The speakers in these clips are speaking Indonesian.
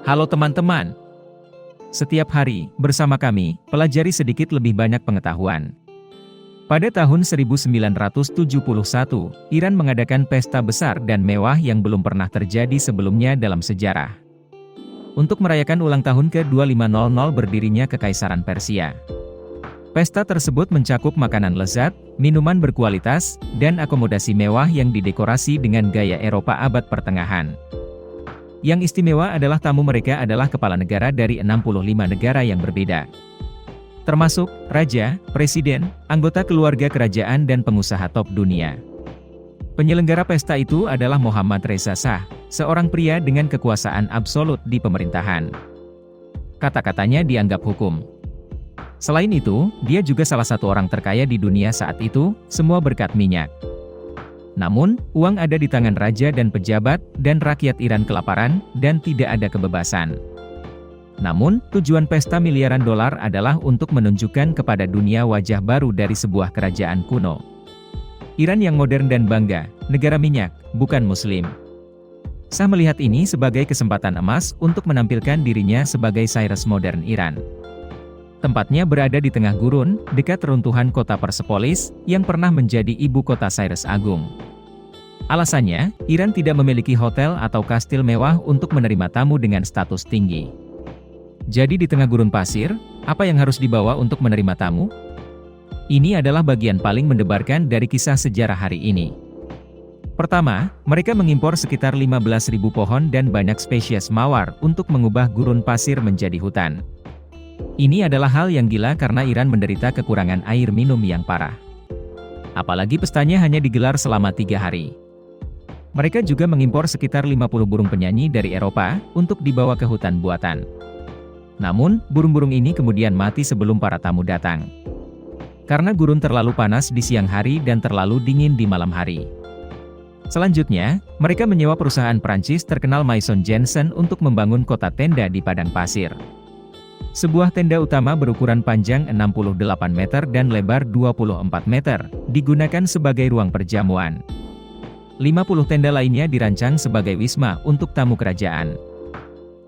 Halo teman-teman. Setiap hari, bersama kami, pelajari sedikit lebih banyak pengetahuan. Pada tahun 1971, Iran mengadakan pesta besar dan mewah yang belum pernah terjadi sebelumnya dalam sejarah. Untuk merayakan ulang tahun ke-2500 berdirinya Kekaisaran Persia. Pesta tersebut mencakup makanan lezat, minuman berkualitas, dan akomodasi mewah yang didekorasi dengan gaya Eropa abad pertengahan. Yang istimewa adalah tamu mereka adalah kepala negara dari 65 negara yang berbeda. Termasuk, raja, presiden, anggota keluarga kerajaan dan pengusaha top dunia. Penyelenggara pesta itu adalah Mohammad Reza Shah, seorang pria dengan kekuasaan absolut di pemerintahan. Kata-katanya dianggap hukum. Selain itu, dia juga salah satu orang terkaya di dunia saat itu, semua berkat minyak. Namun, uang ada di tangan raja dan pejabat, dan rakyat Iran kelaparan, dan tidak ada kebebasan. Namun, tujuan pesta miliaran dolar adalah untuk menunjukkan kepada dunia wajah baru dari sebuah kerajaan kuno. Iran yang modern dan bangga, negara minyak, bukan muslim. Shah melihat ini sebagai kesempatan emas untuk menampilkan dirinya sebagai Cyrus modern Iran. Tempatnya berada di tengah gurun, dekat reruntuhan kota Persepolis, yang pernah menjadi ibu kota Cyrus Agung. Alasannya, Iran tidak memiliki hotel atau kastil mewah untuk menerima tamu dengan status tinggi. Jadi di tengah gurun pasir, apa yang harus dibawa untuk menerima tamu? Ini adalah bagian paling mendebarkan dari kisah sejarah hari ini. Pertama, mereka mengimpor sekitar 15.000 pohon dan banyak spesies mawar untuk mengubah gurun pasir menjadi hutan. Ini adalah hal yang gila karena Iran menderita kekurangan air minum yang parah. Apalagi pestanya hanya digelar selama 3 hari. Mereka juga mengimpor sekitar 50 burung penyanyi dari Eropa, untuk dibawa ke hutan buatan. Namun, burung-burung ini kemudian mati sebelum para tamu datang. Karena gurun terlalu panas di siang hari dan terlalu dingin di malam hari. Selanjutnya, mereka menyewa perusahaan Prancis terkenal Maison Jansen untuk membangun kota tenda di padang pasir. Sebuah tenda utama berukuran panjang 68 meter dan lebar 24 meter, digunakan sebagai ruang perjamuan. 50 tenda lainnya dirancang sebagai wisma untuk tamu kerajaan.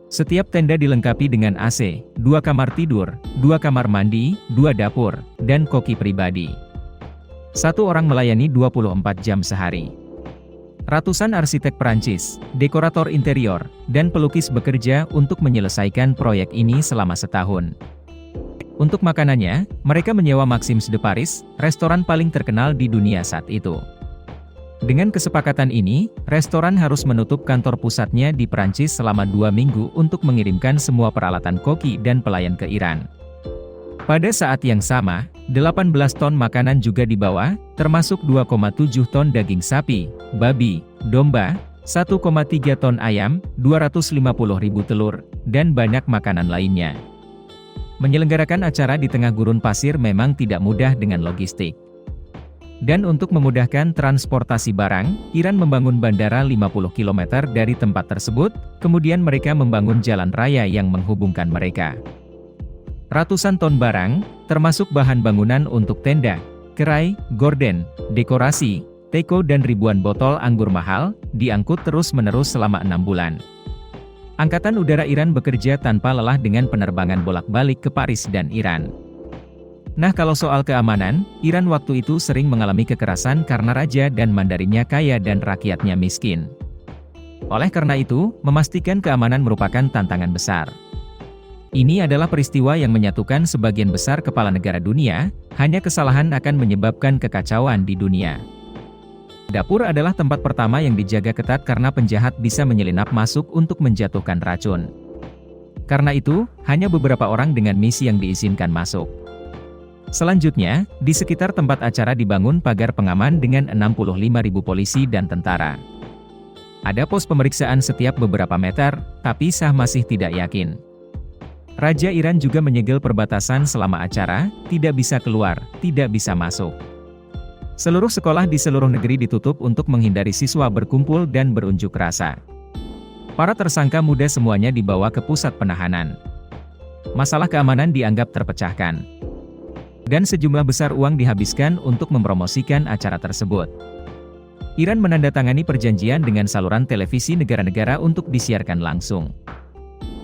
Setiap tenda dilengkapi dengan AC, 2 kamar tidur, 2 kamar mandi, 2 dapur, dan koki pribadi. Satu orang melayani 24 jam sehari. Ratusan arsitek Perancis, dekorator interior, dan pelukis bekerja untuk menyelesaikan proyek ini selama setahun. Untuk makanannya, mereka menyewa Maxim's de Paris, restoran paling terkenal di dunia saat itu. Dengan kesepakatan ini, restoran harus menutup kantor pusatnya di Perancis selama 2 minggu untuk mengirimkan semua peralatan koki dan pelayan ke Iran. Pada saat yang sama, 18 ton makanan juga dibawa, termasuk 2,7 ton daging sapi, babi, domba, 1,3 ton ayam, 250.000 telur, dan banyak makanan lainnya. Menyelenggarakan acara di tengah gurun pasir memang tidak mudah dengan logistik. Dan untuk memudahkan transportasi barang, Iran membangun bandara 50 km dari tempat tersebut, kemudian mereka membangun jalan raya yang menghubungkan mereka. Ratusan ton barang, termasuk bahan bangunan untuk tenda, kerai, gorden, dekorasi, teko dan ribuan botol anggur mahal, diangkut terus-menerus selama 6 bulan. Angkatan Udara Iran bekerja tanpa lelah dengan penerbangan bolak-balik ke Paris dan Iran. Nah, kalau soal keamanan, Iran waktu itu sering mengalami kekerasan karena raja dan mandarinnya kaya dan rakyatnya miskin. Oleh karena itu, memastikan keamanan merupakan tantangan besar. Ini adalah peristiwa yang menyatukan sebagian besar kepala negara dunia, hanya kesalahan akan menyebabkan kekacauan di dunia. Dapur adalah tempat pertama yang dijaga ketat karena penjahat bisa menyelinap masuk untuk menjatuhkan racun. Karena itu, hanya beberapa orang dengan misi yang diizinkan masuk. Selanjutnya, di sekitar tempat acara dibangun pagar pengaman dengan 65.000 polisi dan tentara. Ada pos pemeriksaan setiap beberapa meter, tapi Shah masih tidak yakin. Raja Iran juga menyegel perbatasan selama acara, tidak bisa keluar, tidak bisa masuk. Seluruh sekolah di seluruh negeri ditutup untuk menghindari siswa berkumpul dan berunjuk rasa. Para tersangka muda semuanya dibawa ke pusat penahanan. Masalah keamanan dianggap terpecahkan. Dan sejumlah besar uang dihabiskan untuk mempromosikan acara tersebut. Iran menandatangani perjanjian dengan saluran televisi negara-negara untuk disiarkan langsung.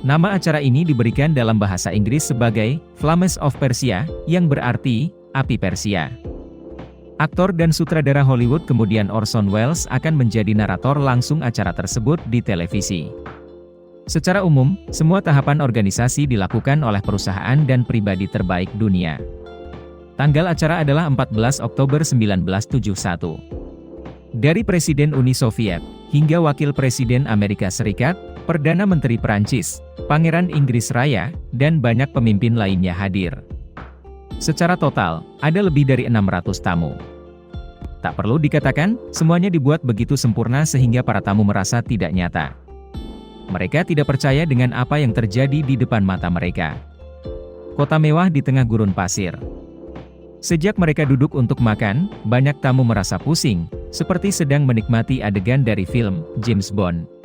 Nama acara ini diberikan dalam bahasa Inggris sebagai Flames of Persia, yang berarti api Persia. Aktor dan sutradara Hollywood kemudian Orson Welles akan menjadi narator langsung acara tersebut di televisi. Secara umum, semua tahapan organisasi dilakukan oleh perusahaan dan pribadi terbaik dunia. Tanggal acara adalah 14 Oktober 1971. Dari Presiden Uni Soviet, hingga Wakil Presiden Amerika Serikat, Perdana Menteri Prancis, Pangeran Inggris Raya, dan banyak pemimpin lainnya hadir. Secara total, ada lebih dari 600 tamu. Tak perlu dikatakan, semuanya dibuat begitu sempurna sehingga para tamu merasa tidak nyata. Mereka tidak percaya dengan apa yang terjadi di depan mata mereka. Kota mewah di tengah gurun pasir. Sejak mereka duduk untuk makan, banyak tamu merasa pusing, seperti sedang menikmati adegan dari film James Bond.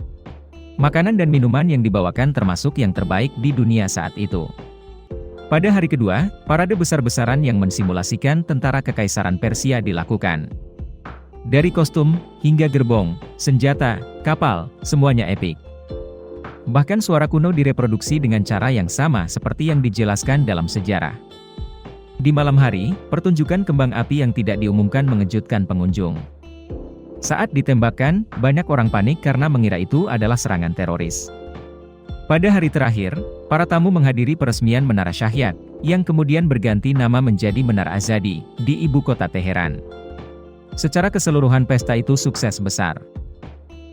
Makanan dan minuman yang dibawakan termasuk yang terbaik di dunia saat itu. Pada hari kedua, parade besar-besaran yang mensimulasikan tentara kekaisaran Persia dilakukan. Dari kostum, hingga gerbong, senjata, kapal, semuanya epik. Bahkan suara kuno direproduksi dengan cara yang sama seperti yang dijelaskan dalam sejarah. Di malam hari, pertunjukan kembang api yang tidak diumumkan mengejutkan pengunjung. Saat ditembakkan, banyak orang panik karena mengira itu adalah serangan teroris. Pada hari terakhir, para tamu menghadiri peresmian Menara Shahyat, yang kemudian berganti nama menjadi Menara Azadi, di ibu kota Teheran. Secara keseluruhan pesta itu sukses besar.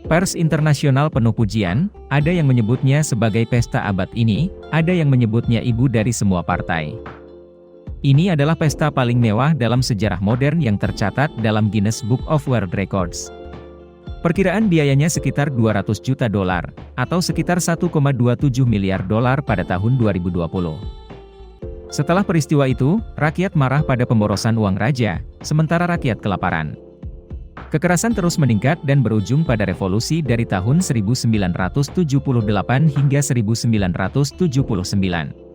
Pers internasional penuh pujian, ada yang menyebutnya sebagai pesta abad ini, ada yang menyebutnya ibu dari semua partai. Ini adalah pesta paling mewah dalam sejarah modern yang tercatat dalam Guinness Book of World Records. Perkiraan biayanya sekitar 200 juta dolar, atau sekitar 1,27 miliar dolar pada tahun 2020. Setelah peristiwa itu, rakyat marah pada pemborosan uang raja, sementara rakyat kelaparan. Kekerasan terus meningkat dan berujung pada revolusi dari tahun 1978 hingga 1979.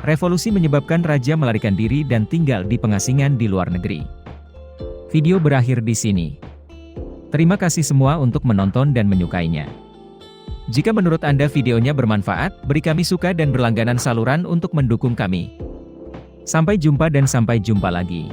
Revolusi menyebabkan raja melarikan diri dan tinggal di pengasingan di luar negeri. Video berakhir di sini. Terima kasih semua untuk menonton dan menyukainya. Jika menurut Anda videonya bermanfaat, beri kami suka dan berlangganan saluran untuk mendukung kami. Sampai jumpa dan sampai jumpa lagi.